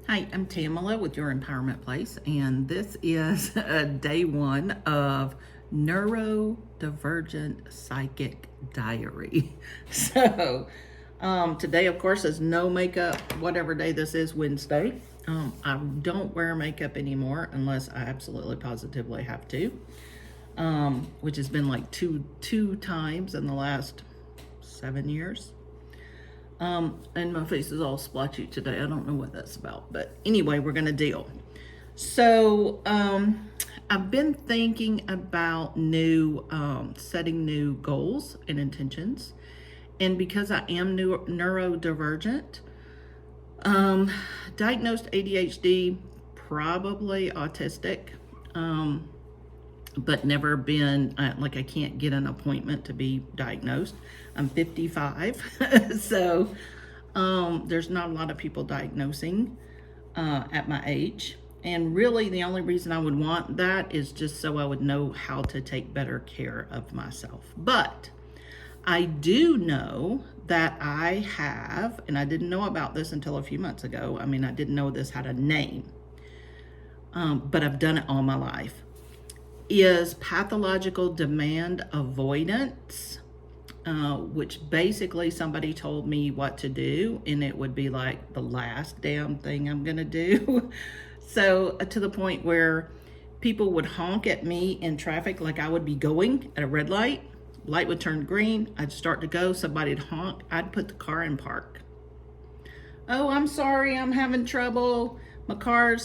Hi, I'm Tamala with Your Empowerment Place, and this is day one of NeuroDivergent Psychic Diary. So, today, of course, is no makeup, whatever day this is, Wednesday. I don't wear makeup anymore unless I absolutely positively have to, which has been like two times in the last 7 years. And my face is all splotchy today. I don't know what that's about, but anyway, we're going to deal. So, I've been thinking about setting new goals and intentions. And because I am neurodivergent, diagnosed ADHD, probably autistic, but never been, like I can't get an appointment to be diagnosed. I'm 55, so there's not a lot of people diagnosing at my age. And really the only reason I would want that is just so I would know how to take better care of myself. But I do know that I have, and I didn't know about this until a few months ago. I mean, I didn't know this had a name, but I've done it all my life, is pathological demand avoidance, which basically somebody told me what to do, and it would be like the last damn thing I'm gonna do. So to the point where people would honk at me in traffic, like I would be going at a red light, light would turn green, I'd start to go, somebody'd honk, I'd put the car in park. Oh, I'm sorry, I'm having trouble. My car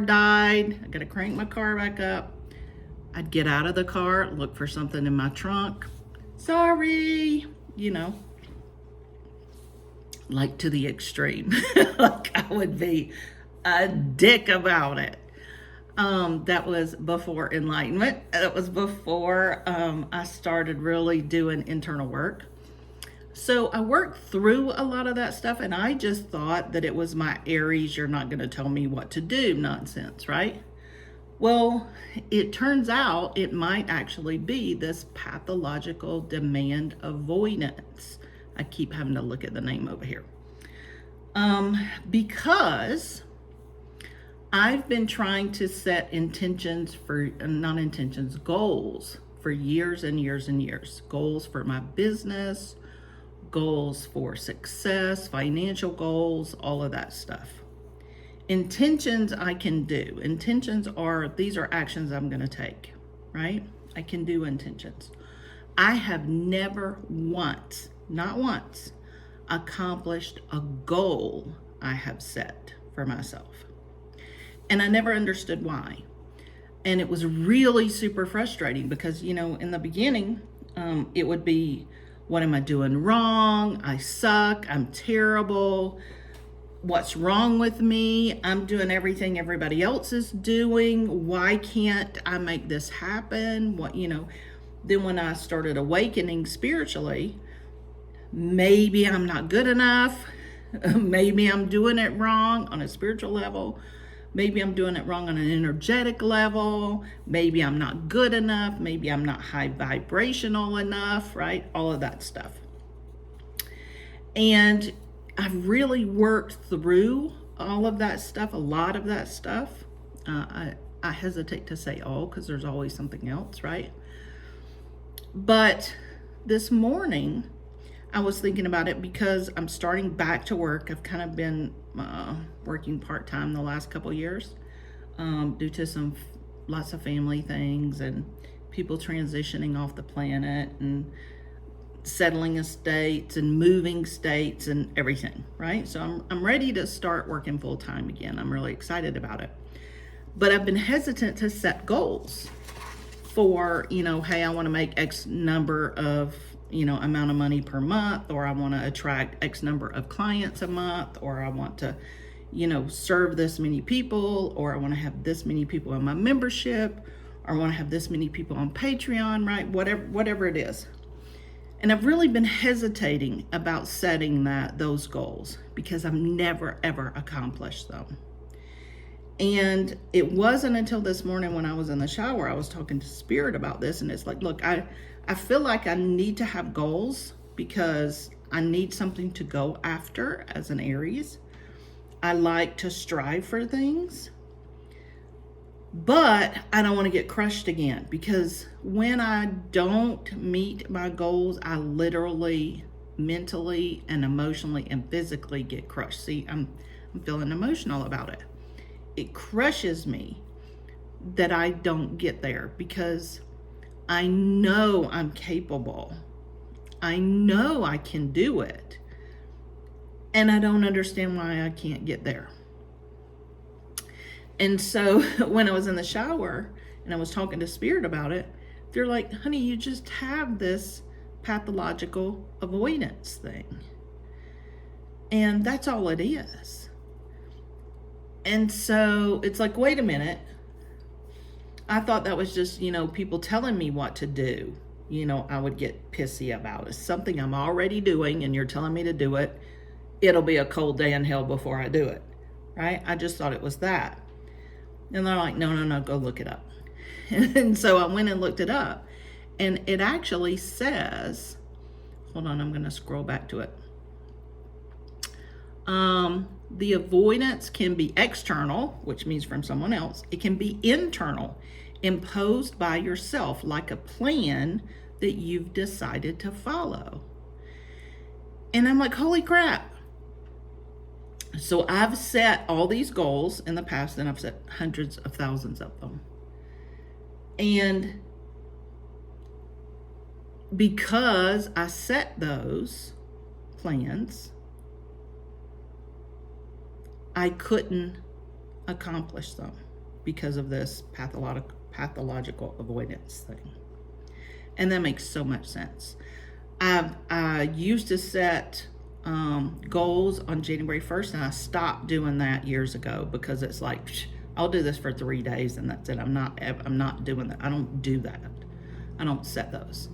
died. I gotta crank my car back up. I'd get out of the car, look for something in my trunk. Sorry, like to the extreme. Like I would be a dick about it. That was before enlightenment. That was before I started really doing internal work. So I worked through a lot of that stuff, and I just thought that it was my Aries, you're not going to tell me what to do nonsense, right? Well, it turns out it might actually be this pathological demand avoidance. I keep having to look at the name over here. Because I've been trying to set goals for years and years and years. Goals for my business, goals for success, financial goals, all of that stuff. Intentions I can do. These are actions I'm going to take, right? I can do intentions. I have never once, not once, accomplished a goal I have set for myself. And I never understood why. And it was really super frustrating because, in the beginning, it would be, what am I doing wrong? I suck. I'm terrible. What's wrong with me? I'm doing everything everybody else is doing. Why can't I make this happen? Then when I started awakening spiritually, maybe I'm not good enough. Maybe I'm doing it wrong on a spiritual level. Maybe I'm doing it wrong on an energetic level. Maybe I'm not good enough. Maybe I'm not high vibrational enough, right? All of that stuff. And I've really worked through all of that stuff, a lot of that stuff. I hesitate to say all because there's always something else, right? But this morning, I was thinking about it because I'm starting back to work. I've kind of been working part-time the last couple years due to lots of family things and people transitioning off the planet and settling estates and moving states and everything, right? So I'm ready to start working full-time again. I'm really excited about it. But I've been hesitant to set goals for, hey, I want to make X number of, amount of money per month, or I want to attract X number of clients a month, or I want to, serve this many people, or I want to have this many people in my membership, or I want to have this many people on Patreon, right? Whatever it is. And I've really been hesitating about setting those goals because I've never, ever accomplished them. And it wasn't until this morning when I was in the shower, I was talking to Spirit about this. And it's like, look, I feel like I need to have goals because I need something to go after as an Aries. I like to strive for things, but I don't want to get crushed again, because when I don't meet my goals, I literally mentally and emotionally and physically get crushed. See, I'm feeling emotional about it. It crushes me that I don't get there, because I know I'm capable. I know I can do it. And I don't understand why I can't get there. And so when I was in the shower and I was talking to Spirit about it, they're like, honey, you just have this pathological avoidance thing. And that's all it is. And so it's like, wait a minute. I thought that was just, people telling me what to do. I would get pissy about. It's something I'm already doing and you're telling me to do it. It'll be a cold day in hell before I do it, right? I just thought it was that. And they're like, no, go look it up. And so I went and looked it up. And it actually says, hold on, I'm going to scroll back to it. The avoidance can be external, which means from someone else. It can be internal, imposed by yourself, like a plan that you've decided to follow. And I'm like, holy crap. So I've set all these goals in the past, and I've set hundreds of thousands of them. And because I set those plans, I couldn't accomplish them because of this pathological avoidance thing. And that makes so much sense. I used to set goals on January 1st, and I stopped doing that years ago, because it's like, I'll do this for 3 days and that's it. I'm not doing that. I don't do that. I don't set those.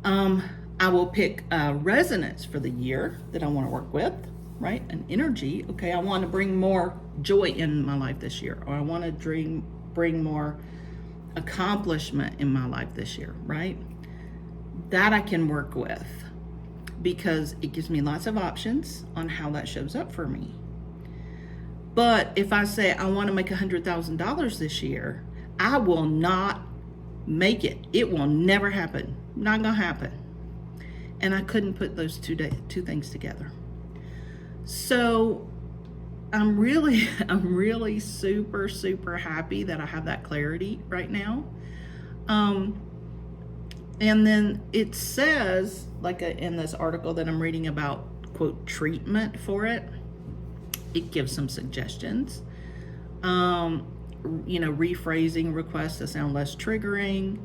I will pick a resonance for the year that I want to work with, right? An energy. Okay, I want to bring more joy in my life this year, or I want to bring more accomplishment in my life this year, right? That I can work with, because it gives me lots of options on how that shows up for me. But if I say I want to make $100,000 this year, I will not make it. It will never happen. Not gonna happen. And I couldn't put those two things together. So I'm really super, super happy that I have that clarity right now. And then it says, in this article that I'm reading about, quote, treatment for it, it gives some suggestions. Rephrasing requests to sound less triggering,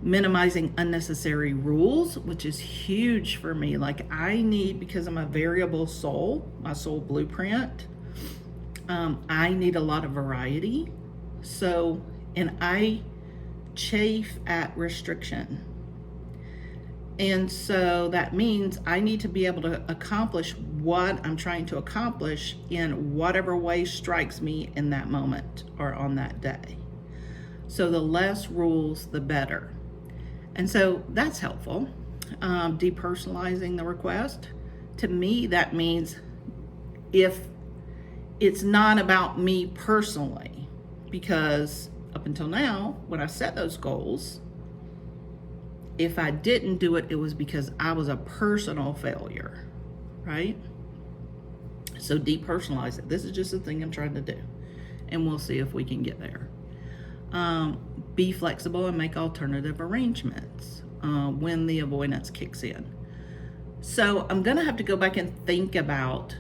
minimizing unnecessary rules, which is huge for me. Because I'm a variable soul, my soul blueprint, I need a lot of variety. So, and I chafe at restriction. And so that means I need to be able to accomplish what I'm trying to accomplish in whatever way strikes me in that moment or on that day. So the less rules, the better. And so that's helpful. Depersonalizing the request. To me, that means if it's not about me personally, because up until now, when I set those goals, if I didn't do it, it was because I was a personal failure, right? So depersonalize it. This is just a thing I'm trying to do, and we'll see if we can get there. Be flexible and make alternative arrangements when the avoidance kicks in. So I'm gonna have to go back and think about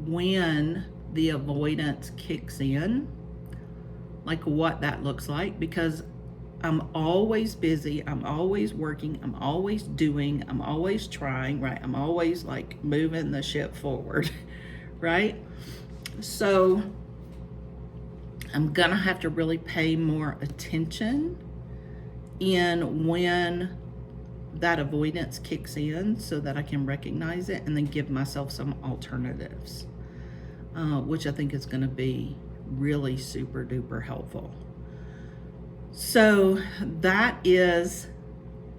when the avoidance kicks in, like what that looks like, because I'm always busy, I'm always working, I'm always doing, I'm always trying, right? I'm always moving the ship forward, right? So I'm gonna have to really pay more attention in when that avoidance kicks in, so that I can recognize it and then give myself some alternatives, which I think is gonna be really super duper helpful. So that is,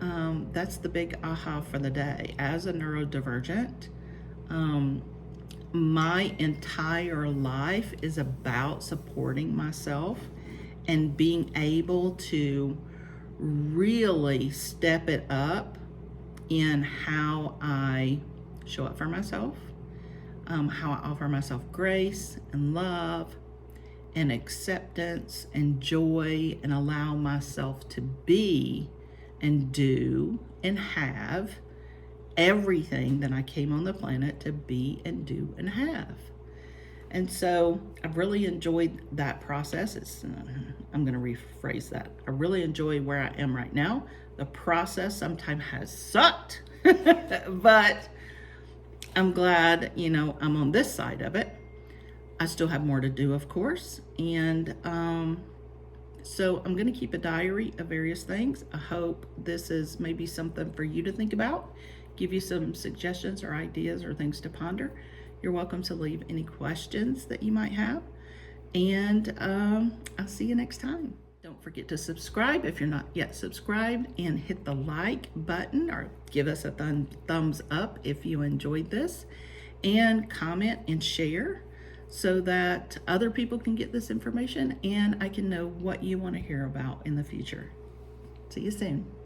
that's the big aha for the day. As a neurodivergent, my entire life is about supporting myself and being able to really step it up in how I show up for myself, how I offer myself grace and love and acceptance and joy, and allow myself to be and do and have everything that I came on the planet to be and do and have. And so I've really enjoyed that process. I'm going to rephrase that. I really enjoy where I am right now. The process sometimes has sucked, but I'm glad, I'm on this side of it. I still have more to do, of course. And so I'm going to keep a diary of various things. I hope this is maybe something for you to think about, give you some suggestions or ideas or things to ponder. You're welcome to leave any questions that you might have. And I'll see you next time. Don't forget to subscribe if you're not yet subscribed, and hit the like button or give us a thumbs up if you enjoyed this, and comment and share so that other people can get this information and I can know what you want to hear about in the future. See you soon.